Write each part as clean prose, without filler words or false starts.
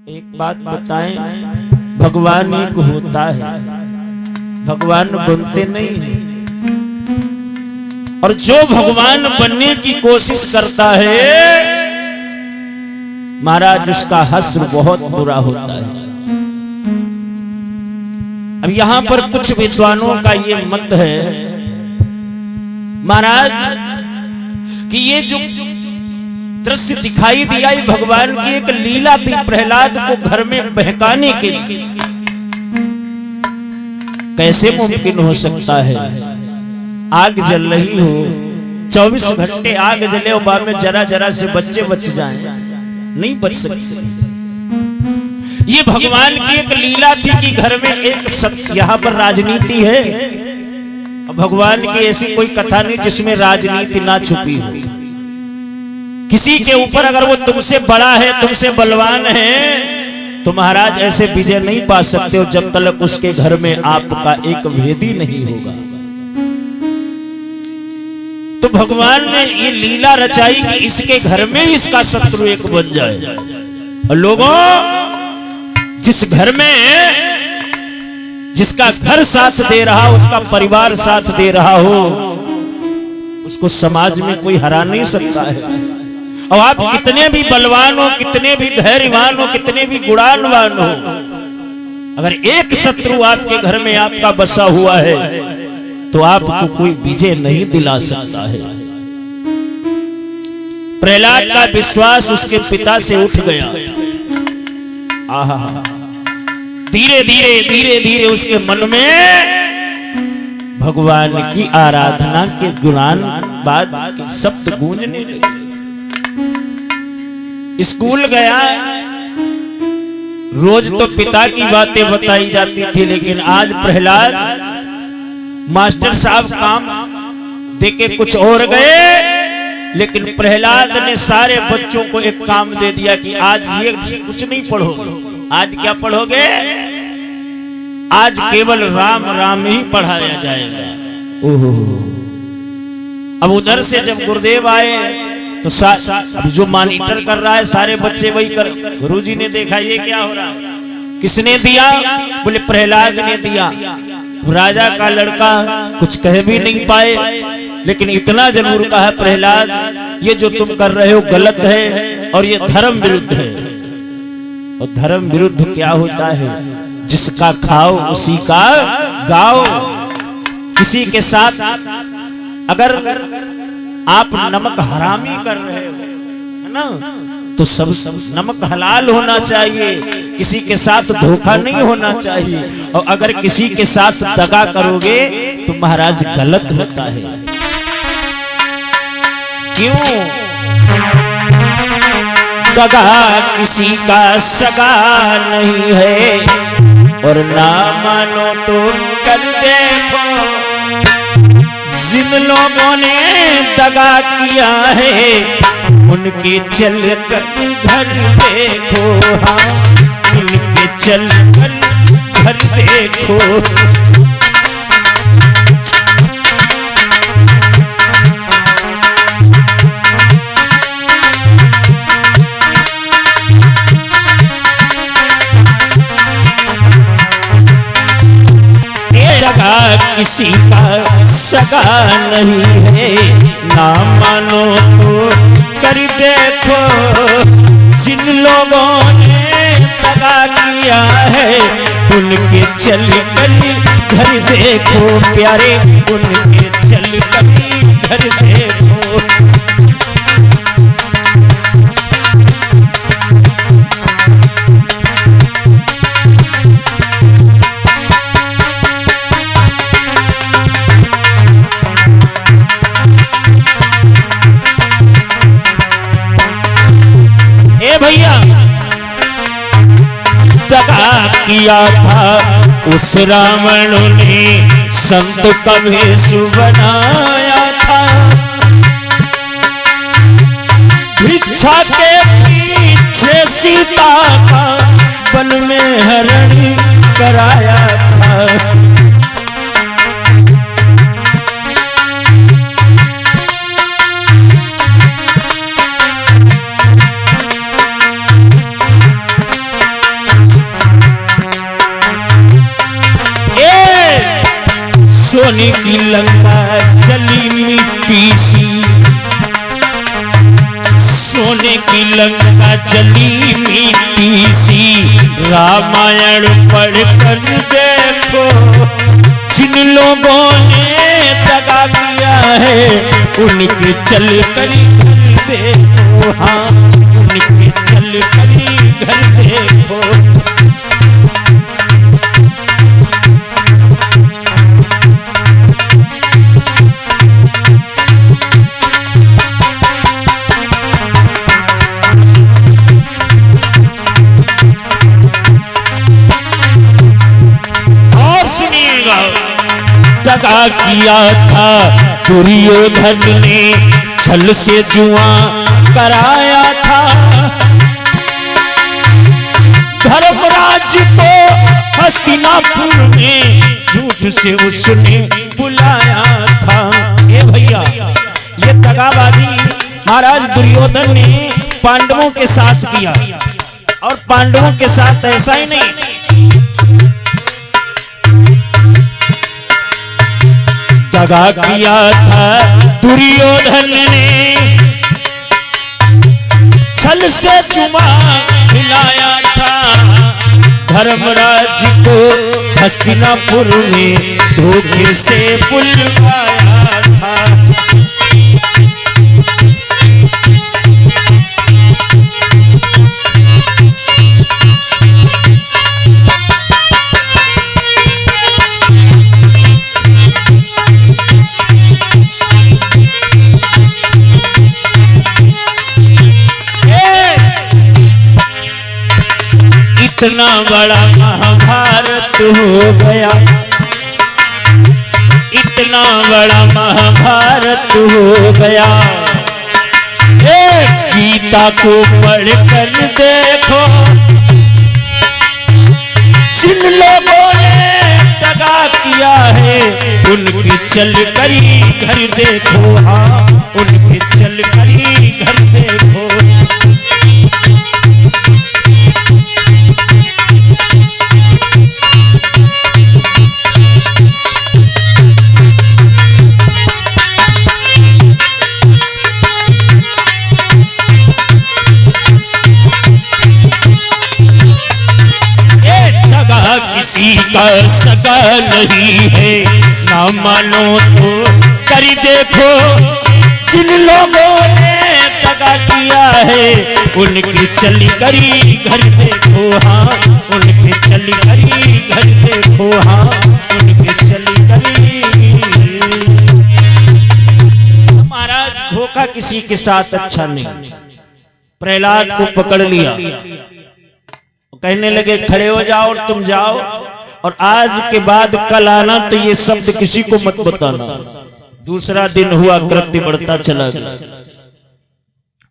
एक बात बताएं, भगवान एक होता है, भगवान बनते नहीं है। और जो भगवान बनने की कोशिश करता है महाराज, उसका हश्र बहुत बुरा होता है। अब यहां पर कुछ विद्वानों का ये मत है महाराज कि ये जो दृश्य दिखाई दिया ये भगवान की एक लीला थी, प्रहलाद को घर में बहकाने के लिए। कैसे मुमकिन हो सकता है? आग जल रही हो, 24 घंटे आग जले और बाद में जरा जरा से बच्चे बच जाएं, नहीं बच सकते। ये भगवान की एक लीला थी कि घर में एक सत्य। यहां पर राजनीति है, भगवान की ऐसी कोई कथा नहीं जिसमें राजनीति ना छुपी हो। किसी के ऊपर अगर वो तुमसे बड़ा है, तुमसे बलवान है, तो महाराज ऐसे विजय नहीं पा सकते हो जब तक उसके घर में आपका एक भेदी नहीं होगा। तो भगवान ने ये लीला रचाई कि इसके घर में इसका शत्रु एक बन जाए। और लोगों, जिस घर में जिसका घर साथ दे रहा हो, उसका परिवार साथ दे रहा हो, उसको समाज में कोई हरा नहीं सकता है। और आप कितने भी बलवान हो, कितने भी धैर्यवान हो, कितने भी गुणान्वान हो, अगर एक शत्रु आपके घर में आपका बसा हुआ है तो आपको कोई विजय नहीं दिला सकता है। प्रहलाद का विश्वास उसके पिता से उठ गया। आहा, धीरे धीरे धीरे धीरे उसके मन में भगवान की आराधना के गुणान बाद के शब्द गूंजने लगे। स्कूल गया, रोज तो पिता की बातें बताई जाती थी, लेकिन आज प्रहलाद, मास्टर साहब काम देके कुछ और गए, लेकिन प्रहलाद ने सारे बच्चों को एक काम दे दिया कि आज ये कुछ नहीं पढ़ोगे। आज क्या पढ़ोगे? आज केवल राम राम ही पढ़ाया जाएगा। ओहो, अब उधर से जब गुरुदेव आए तो अब जो मॉनिटर कर रहा है सारे बच्चे वही कर। गुरुजी ने देखा ये क्या हो रहा है, किसने दिया? बोले प्रहलाद ने दिया। राजा का लड़का कुछ कह भी नहीं पाए, लेकिन इतना जरूर कहा, प्रहलाद ये जो तुम कर रहे हो गलत है और ये धर्म विरुद्ध है। और धर्म विरुद्ध क्या होता है? जिसका खाओ उसी का गाओ। किसी के साथ अगर आप नमक हरामी कर रहे हो, है ना, तो सब नमक हलाल होना चाहिए। किसी के साथ धोखा नहीं होना चाहिए। और अगर किसी के साथ दगा करोगे तो महाराज गलत होता है। क्यों? दगा किसी का सगा नहीं है, और ना मानो तो कर देखो। जिन लोगों ने दगा किया है उनके चल कर घर देखो। हाँ, उनके चल कर घर देखो। किसी का सगा नहीं है, ना मानो तो कर देखो। जिन लोगों ने दगा किया है उनके चल कर घर देखो प्यारे, उनके चल कर घर देखो। भैया, दगा किया था उस रावण ने संत का भेष बनाया था। भिक्षा के पीछे सीता का वन में हरण कराया था। सोने की लंका जली मिट्टी सी, सोने की लंका जली मिट्टी सी। रामायण पढ़कर देखो जिन लोगों ने दगा किया है, उनके चल कर देखो, हाँ उनके चल कर घर देखो। दगा किया था दुर्योधन ने, छल से जुआ कराया था। धर्मराज को हस्तिनापुर में झूठ से उसने बुलाया था। ये भैया ये दगाबाजी महाराज दुर्योधन ने पांडवों के साथ किया, और पांडवों के साथ ऐसा ही नहीं, दगा किया था दुर्योधन ने, छल से जुआ खिलाया था। धर्मराज को हस्तिनापुर में धोखे से बुलवाया था। इतना बड़ा महाभारत हो गया, इतना बड़ा महाभारत हो गया। गीता को पढ़कर देखो जिन लोगों ने दगा किया है, उनकी चल करी घर देखो, हाँ उनकी चल करी घर देखो। किसी का सगा नहीं है, ना मानो तो कर देखो जिन लोगों ने दगा किया है, उनकी चली करी घर देखो, हाँ उनकी चली करी घर देखो, हाँ उनकी चली करी। महाराज धोखा किसी के साथ अच्छा नहीं। प्रहलाद को पकड़ लिया, कहने लगे खड़े हो जाओ और तुम जाओ, और आज के बाद कल आना तो ये शब्द किसी को मत बताना। दूसरा दिन हुआ, कृत्य बढ़ता चला गया।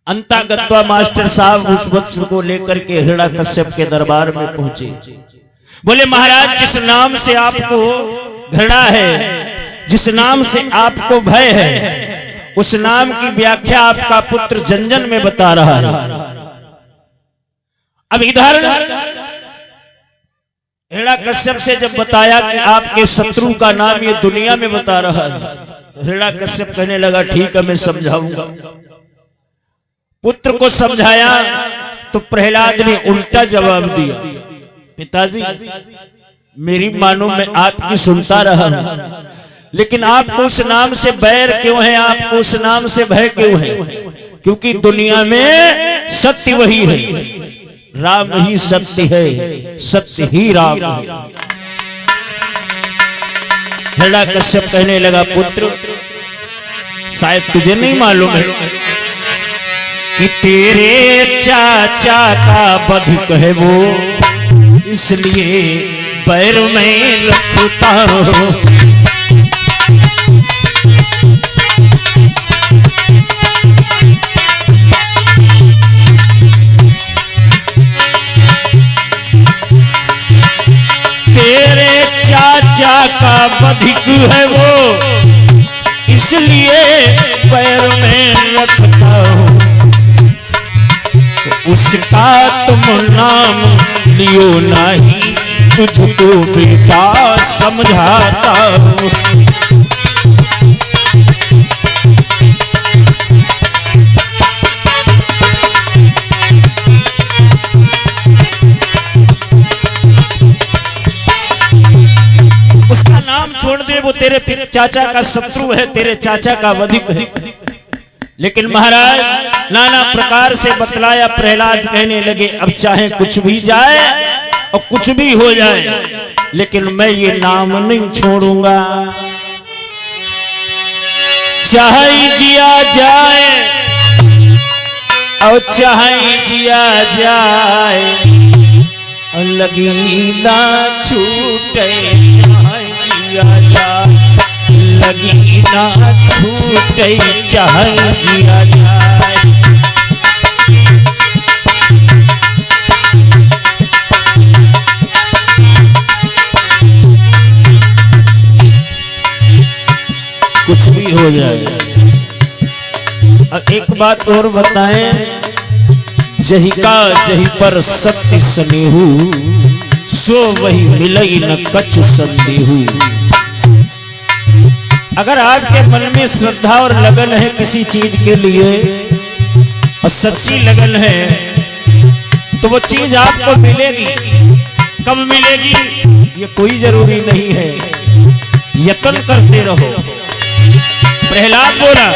अंतागत्वा मास्टर साहब उस वस्त्र को लेकर के हिरण्यकश्यप के दरबार में पहुंचे। बोले महाराज जिस नाम से आपको घृणा है, जिस नाम से आपको भय है, उस नाम की व्याख्या आपका पुत्र जंजन में बता रहा है। अब इधर हिरण्यकश्यप से जब बताया कि आपके शत्रु का नाम ये दुनिया में बता रहा है, हिरण्यकश्यप कहने लगा ठीक है मैं समझाऊंगा। पुत्र को समझाया तो प्रहलाद ने उल्टा जवाब दिया, पिताजी मेरी मानो मैं आपकी सुनता रहा हूं, लेकिन आपको उस नाम से बैर क्यों है, आपको उस नाम से भय क्यों है? क्योंकि दुनिया में सत्य वही है, राम ही सत्य है, सत्य ही राम है। हिरण्यकश्यप कहने लगा पुत्र शायद तुझे नहीं मालूम है कि तेरे चाचा का बधिक है वो, इसलिए पैर में रखता हूं। तेरे चाचा का बधिक है वो, इसलिए पैर में रखता हूं। उसका तुम नाम लियो नहीं, तुझको बेटा समझाता हूं। छोड़ दे, वो तेरे चाचा का शत्रु है, तेरे चाचा का वधिक है। लेकिन महाराज नाना प्रकार से बतलाया। प्रहलाद कहने लगे अब चाहे कुछ भी जाए और कुछ भी हो जाए, लेकिन मैं ये नाम नहीं छोड़ूंगा। चाहे जिया जाए और चाहे जिया जाए, और लगी ना छूटे, चाहे जिया जाए, लगी ना छूटे, चाहे जिया जाए। कुछ भी हो जाए। अब एक बात और बताएं, जही का जही पर सत्य स्नेहू, सो वही मिलई न कछु संदेहू। अगर आपके मन में श्रद्धा और लगन है किसी चीज के लिए और सच्ची लगन है, तो वो चीज आपको मिलेगी। कब मिलेगी ये कोई जरूरी नहीं है, यत्न करते रहो। प्रहलाद बोला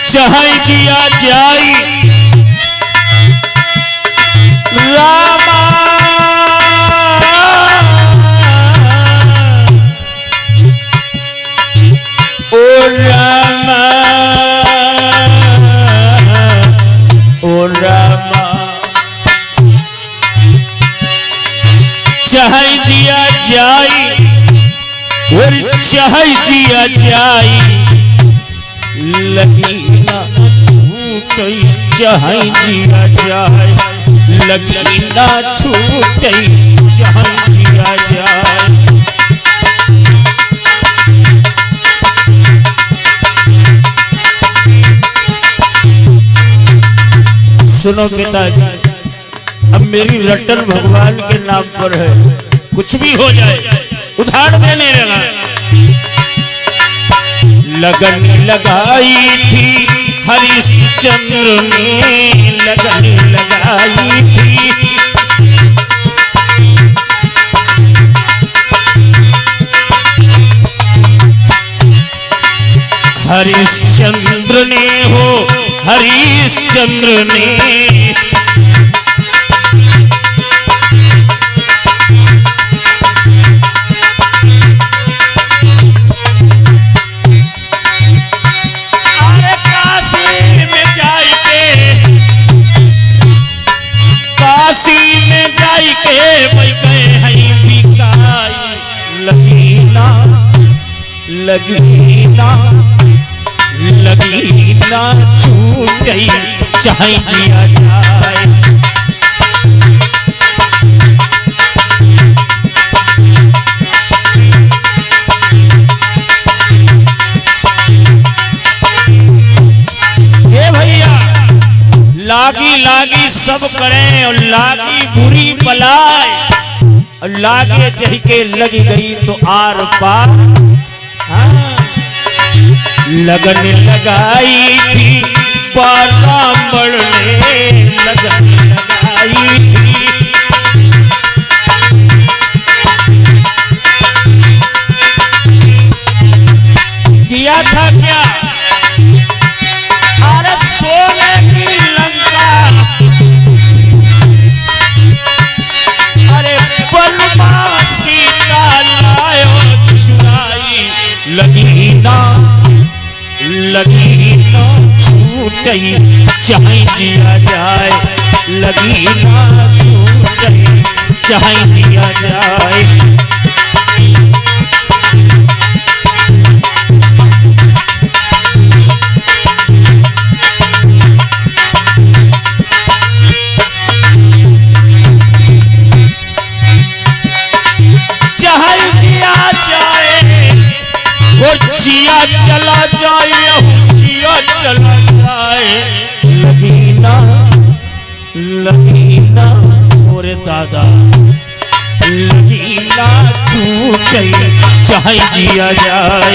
चाहे जिया जाई रामा, ओ रामा, ओ रामा, चाहे जिया जाई और चाहे जिया जाई, लगी ना छूटे, चाहे जिया जाए, लगी ना छूटे, चाहे जिया जाए। सुनो पिताजी, अब मेरी रटन भगवान के नाम पर है, कुछ भी हो जाए। उदाहरण देने लगा, लगन लगाई थी हरिश्चंद्र ने, लगन लगाई थी, हरिश्चंद्र ने हो, हरिश्चंद्र ने, काशी में जाई के वही कहे हई बिकाई, लगी ना, लगी ना, लगी ना छूटे, चाहे जिया जाए। ये भैया लागी लागी सब करें और लागी बुरी बलाए, और लागे जही के लगी गई तो आर पार। लगन लगाई थी ब्राह्मण ने, लगन लगाई थी, किया था क्या, अरे सोने की लंका, अरे बलमा सीता लायो चुराई, लगी ना, लगी ना छूटे, चाहे जिया जाए, लगी ना छूटे, चाहे जिया जाए। चाहे जिया जाए और जिया चला जाए, जिया चला जाए, लगी ना, लगी ना, और दादा लगी ना छूटे, चाहे जिया जाए।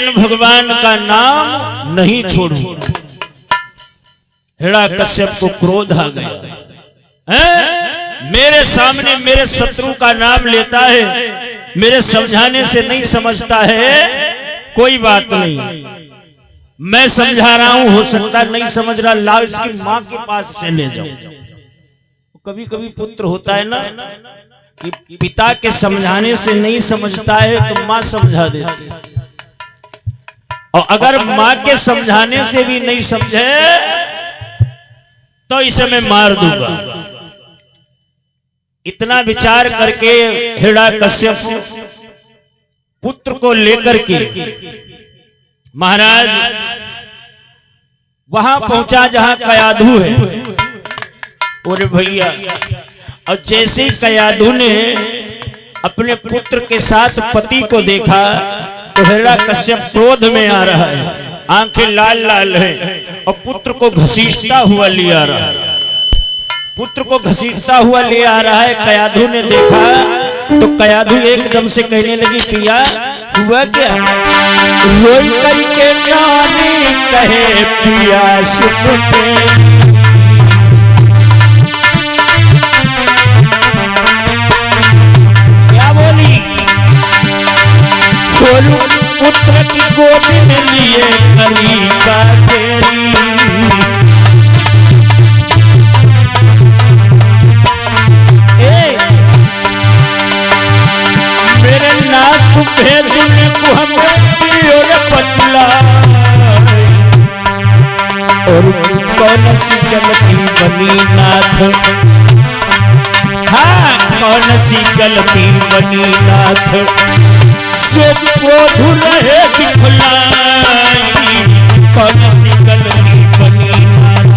लेकिन भगवान का नाम नहीं छोड़ूं। हिरण्यकश्यप को क्रोध आ गया। मेरे सामने मेरे शत्रु का नाम लेता है, मेरे समझाने से नहीं समझता है, कोई बात नहीं, मैं समझा रहा हूं, हो सकता नहीं समझ रहा, लाओ इसकी मां के पास से ले जाओ। कभी कभी पुत्र होता है ना कि पिता के समझाने से नहीं समझता है तो मां समझा देती है, और अगर मां के समझाने से भी नहीं समझे तो इसे मैं मार दूंगा। इतना विचार करके हिरण्यकश्यप पुत्र को लेकर के महाराज वहां पहुंचा जहां कयाधु है। और भैया, और जैसे ही कयाधु ने अपने पुत्र के साथ पति को देखा तो हिरण्यकश्यप क्रोध में आ रहा है, आंखें लाल लाल है, और पुत्र को घसीटता हुआ ले आ रहा है, पुत्र को घसीटता हुआ ले आ रहा है। कयाधु ने देखा तो कयाधु एकदम से कहने लगी, पिया हुआ क्या? रोई करके नानी कहे पिया सुख में। क्या बोली? खोलू पुत्र की गोदी में लिए करी का तेरी। मेरे नाथ भेद में को हमें और पतला, और कौन सी गलती बनी नाथ, हाँ कौन सी गलती बनी नाथ, से क्रोध रहे दिखलाई, कौन सी गलती बनी नाथ।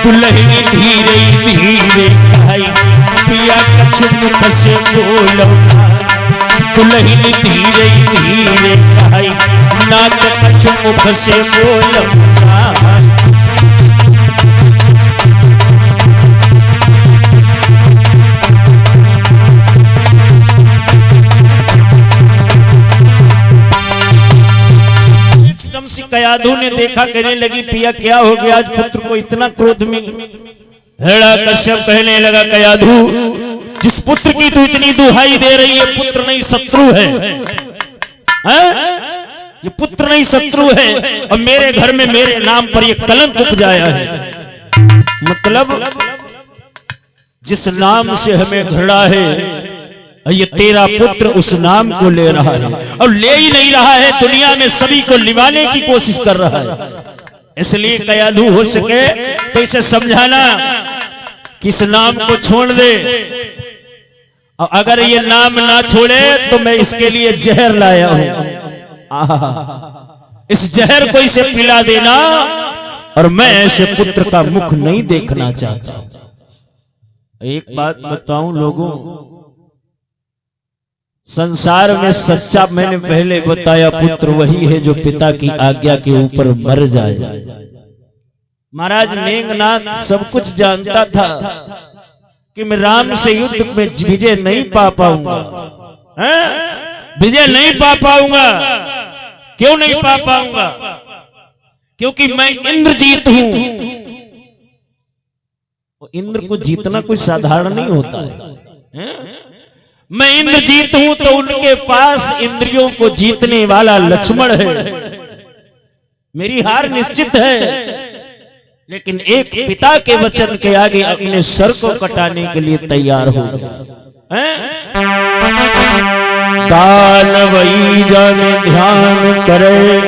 दुल्हनी धीरे धीरे कहाई पिया कछु मुख से बोलो, दुल्हनी धीरे धीरे कहाई नाथ कछु मुख से बोलो। कयाधु ने देखा, कहने लगी पिया क्या हो गया आज पुत्र को इतना क्रोध में? हिरण्यकश्यप कहने लगा, कयाधु जिस पुत्र की तू इतनी दुहाई दे रही है, पुत्र नहीं शत्रु है, ये पुत्र नहीं शत्रु है, और मेरे घर में मेरे नाम पर ये कलंक उपजाया है। मतलब जिस नाम से हमें घृणा है, ये तेरा पुत्र उस नाम को ले रहा है, और ले ही नहीं रहा है, दुनिया में सभी को लिवाने की कोशिश कर रहा है। इसलिए कयाधु हो सके तो इसे समझाना कि इस नाम को छोड़ दे, और अगर ये नाम ना छोड़े तो मैं इसके लिए जहर लाया हूं, इस जहर को इसे पिला देना, और मैं ऐसे पुत्र का मुख नहीं देखना चाहता। एक बात बताऊं लोगों, संसार में सच्चा, मैंने पहले बताया, पुत्र वही है जो पिता की आज्ञा के ऊपर मर जाए। महाराज मेघनाथ सब कुछ जानता था कि मैं राम से युद्ध में विजय नहीं पा पाऊंगा, विजय नहीं पा पाऊंगा। क्यों नहीं पा पाऊंगा? क्योंकि मैं इंद्रजीत हूं। इंद्र को जीतना कोई साधारण नहीं होता है। मैं इंद्रजीत हूं तो उनके पास इंद्रियों को जीतने वाला लक्ष्मण है, मेरी हार निश्चित है। लेकिन एक पिता के वचन के आगे अपने सर को कटाने के लिए तैयार हो गया। दान वही जाने ध्यान करे,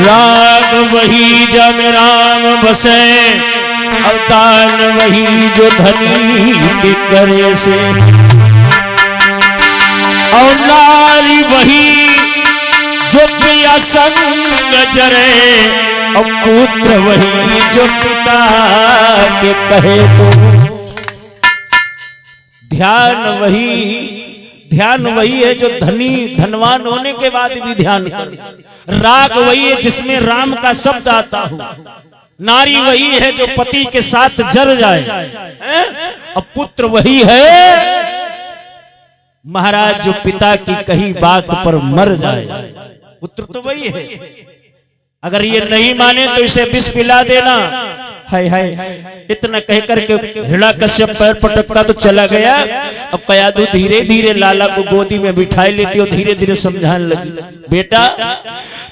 राग वही जब राम बसे, अवतान वही जो धनी के करे से, और नारी वही जो पिया संग जरे, और पुत्र वही जो पिता के कहे तो। ध्यान वही है जो धनवान होने के बाद भी ध्यान करे। राग वही है जिसमें राम का शब्द आता हो। नारी वही है जो पति के साथ जर जाए, और पुत्र वही है महाराज जो पिता की कही बात पर मर जाए। पुत्र तो वही है। अगर ये नहीं माने तो इसे विष पिला देना। हाय हाय, इतना कह करके हिरण्याकश्यप पैर पटकता तो चला गया। अब कयाधु धीरे धीरे लाला को गोदी में बिठाई लेती और धीरे धीरे समझाने लगी, बेटा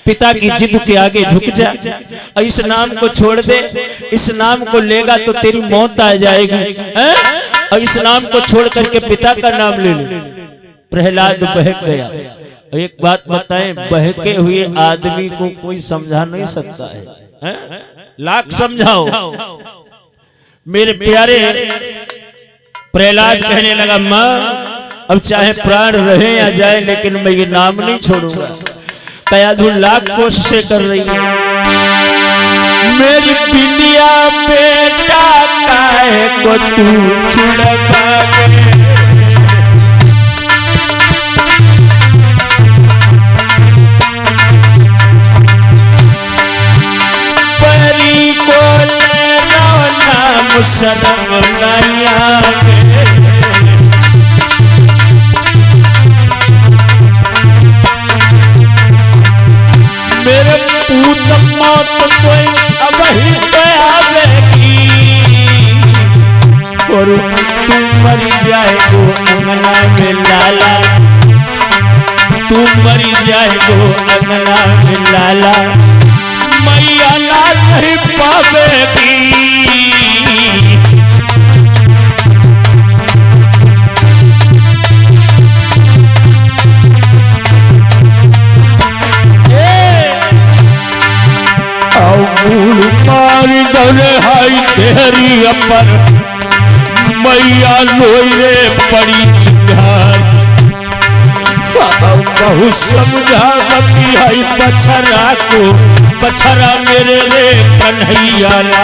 पिता की जिद के आगे झुक जा, इस नाम को छोड़ दे, इस नाम को लेगा तो तेरी मौत आ जाएगी, और इस नाम को छोड़ करके पिता का नाम ले ले। प्रहलाद बहक गया। एक बात बताएं, बहके हुए आदमी को कोई समझा नहीं सकता है, लाख समझाओ। मेरे प्यारे प्रहलाद कहने लगा, माँ अब चाहे प्राण रहे या जाए लेकिन मैं ये नाम नहीं छोड़ूंगा। कयाधु लाख कोशिशें कर रही है, मेरी बिटिया बेटा काहे को तू छुड़वा, शर्म नहीं आवे, मेरे पूत मौत कोई अब ही आवेगी, और तू मर जाएगो अंगना में लाला, तू मर जाएगो अंगना में लाला, मैया लाल नहीं पावेगी। मारी दौड़े हाई तेरी अपर मैया लोरे पड़ी चिंगार, बहु समझावती है बछरा को, बछरा मेरे रे कन्हैया ला।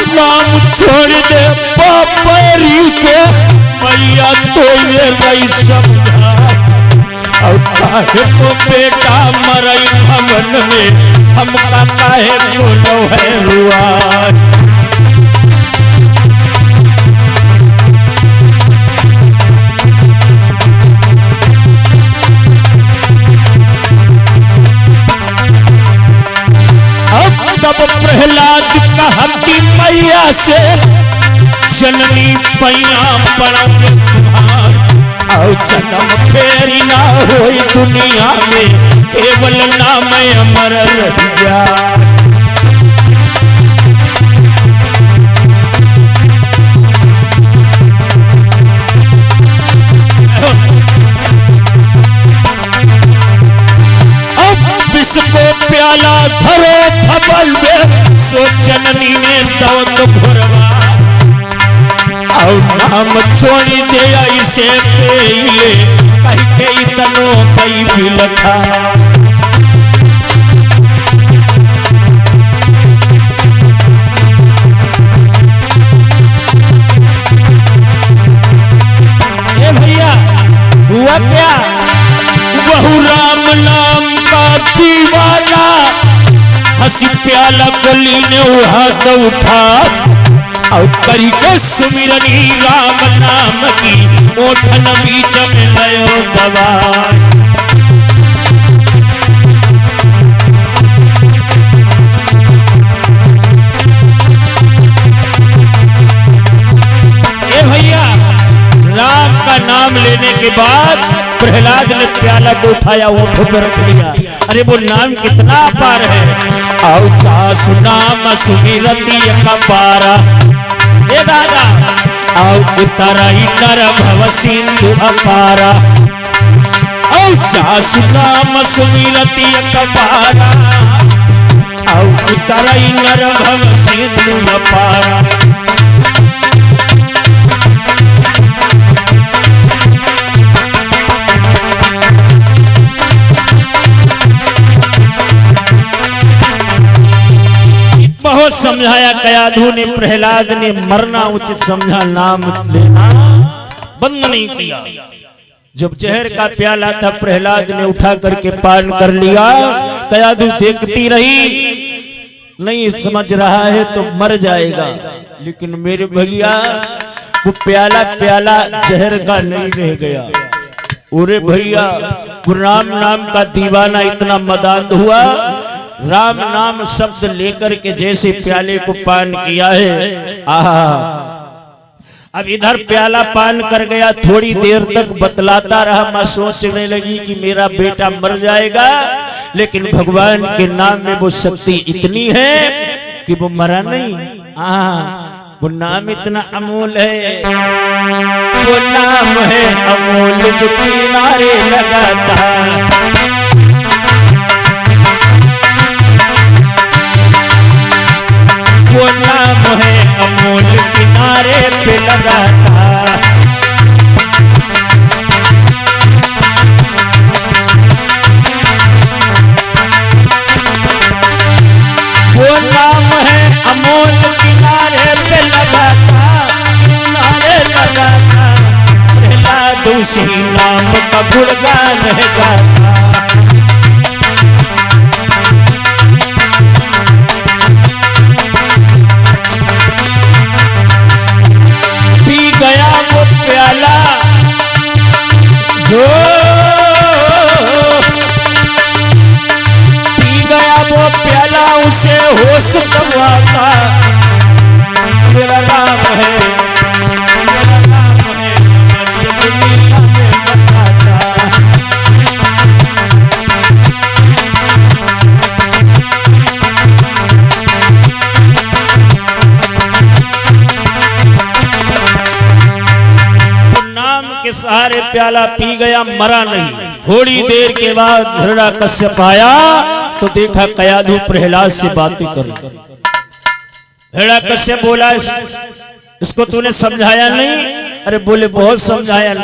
नाम छोड़ दे पापरी को मैया तो ये नहीं समझा, और काहे को बेटा मरई भवन में हमका काहे को लो है रुआ। तब प्रहलाद कहती मैया से, जननी पैया पड़ोगे तुम्हार, और जन्म फेरी ना होई दुनिया में, केवल नाम अमर रह जा। विष को प्याला धरो भबल में, सो जननी ने दौत भरवा, और नाम छोड़ी दे इसे पेले, कहीं के इतनो कई भी लखा। ए भैया हुआ क्या, बहु राम नाम का दीवाना, हंसी प्याला गली ने हाथ उठा, और करी के सुमिरनी राम नाम की, ओठन बीच में लयो दवा। ए भैया राम का नाम लेने के बाद प्रहलाद ने प्याला को उठाया, ओठों पर रख लिया। अरे वो नाम कितना अपार है, आओ जासु नाम सुमिरति का पारा, ए दादा आओ उतरा नर भव सिंधु अपारा, आओ जासु नाम सुमिरति का पारा, आओ उतरा नर भव सिंधु अपारा। बहुत समझाया कयाधु ने, प्रहलाद ने मरना उचित समझा, नाम लेना बंद नहीं किया। जब जहर का प्याला था प्रहलाद ने उठा करके पान कर लिया। कयाधु देखती रही, नहीं समझ रहा है तो मर जाएगा, लेकिन मेरे भैया वो प्याला जहर का नहीं रह गया। अरे भैया वो राम नाम का दीवाना इतना मदान हुआ, राम नाम शब्द लेकर के जैसे प्याले को पान किया है, आहा। अब इधर प्याला पान कर गया, थोड़ी देर तक बतलाता रहा। मां सोचने लगी कि मेरा बेटा मर जाएगा, लेकिन भगवान के नाम में वो शक्ति इतनी है कि वो मरा नहीं। वो नाम इतना अमूल है, वो नाम है अमूल जो किनारे लगाता। वो नाम है अमूल किनारे पे लगाता। वो नाम है अमूल किनारे पे लगाता, किनारे लगाता। प्रहलाद उसी नाम का गुणगान गाता। प्याला वो पी गया, वो प्याला उसे होश कब आता। मेरा नाम है, मेरा नाम है, दुनिया में बताता। के सहारे प्याला पी गया, मरा नहीं। थोड़ी देर के बाद हिरण्यकश्यप आया तो देखा कयाधु प्रहलाद से बातें कर। हिरण्यकश्यप बोला, इसको तूने समझाया नहीं? अरे बोले बहुत समझाया।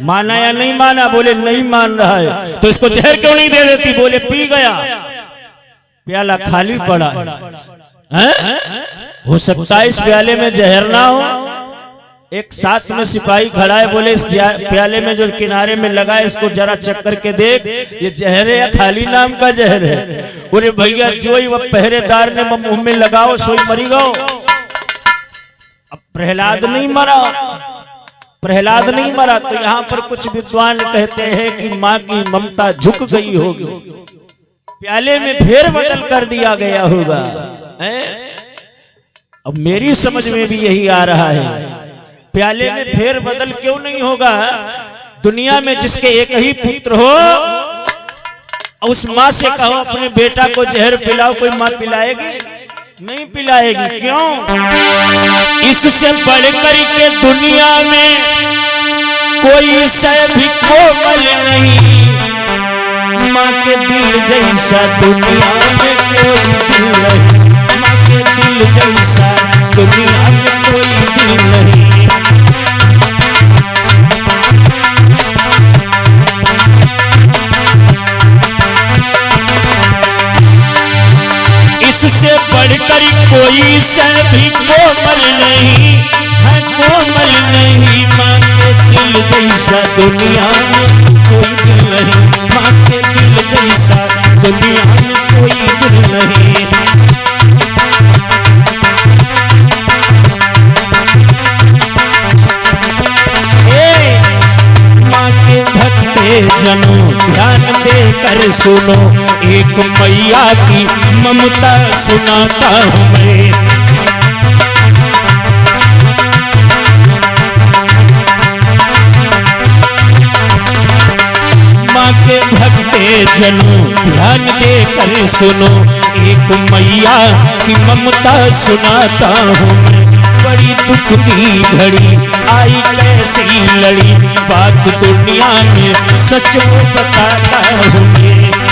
माना या नहीं माना? बोले नहीं मान रहा है। तो इसको जहर क्यों नहीं दे देती? बोले पी गया, प्याला खाली पड़ा है। हो सकता है इस प्याले में जहर ना हो। एक साथ में सिपाही खड़ा है, बोले इस प्याले में जो किनारे में लगा है इसको जरा चेक करके देख, ये जहर है या खाली नाम का जहर है? बोले भैया जो ही वह पहरेदार ने मुंह में लगाओ सोई मरी गो। अब प्रहलाद नहीं मरा, प्रहलाद नहीं मरा। तो यहाँ पर कुछ विद्वान कहते हैं कि माँ की ममता झुक गई होगी, प्याले में फेर बदल कर दिया गया होगा। अब मेरी समझ में भी यही आ रहा है, प्याले में फेर बदल क्यों नहीं होगा? दुनिया में जिसके एक ही पुत्र हो, उस माँ से कहो अपने बेटा को जहर पिलाओ, कोई माँ पिलाएगी? नहीं पिलाएगी। क्यों? इससे बढ़कर के दुनिया में कोई शय भी कोमल नहीं, माँ के दिल जैसा दुनिया में कोई दिल नहीं। माँ के दिल जैसा दुनिया में कोई दिल नहीं। इससे बढ़कर कोई शय भी कोमल नहीं है, कोमल नहीं। माँ के दिल जैसा दुनिया में कोई दिल नहीं। माँ के दिल जैसा दुनिया में कोई दिल नहीं। माँ के भक्ते जनों ध्यान देकर सुनो, एक मैया की ममता सुनाता हूँ मैं। माँ के भक्ते जनों ध्यान देकर सुनो, एक मैया की ममता सुनाता हूँ मैं। बड़ी दुख की घड़ी आई कैसी लड़ी, बात दुनिया में सच बताता हूँ मैं।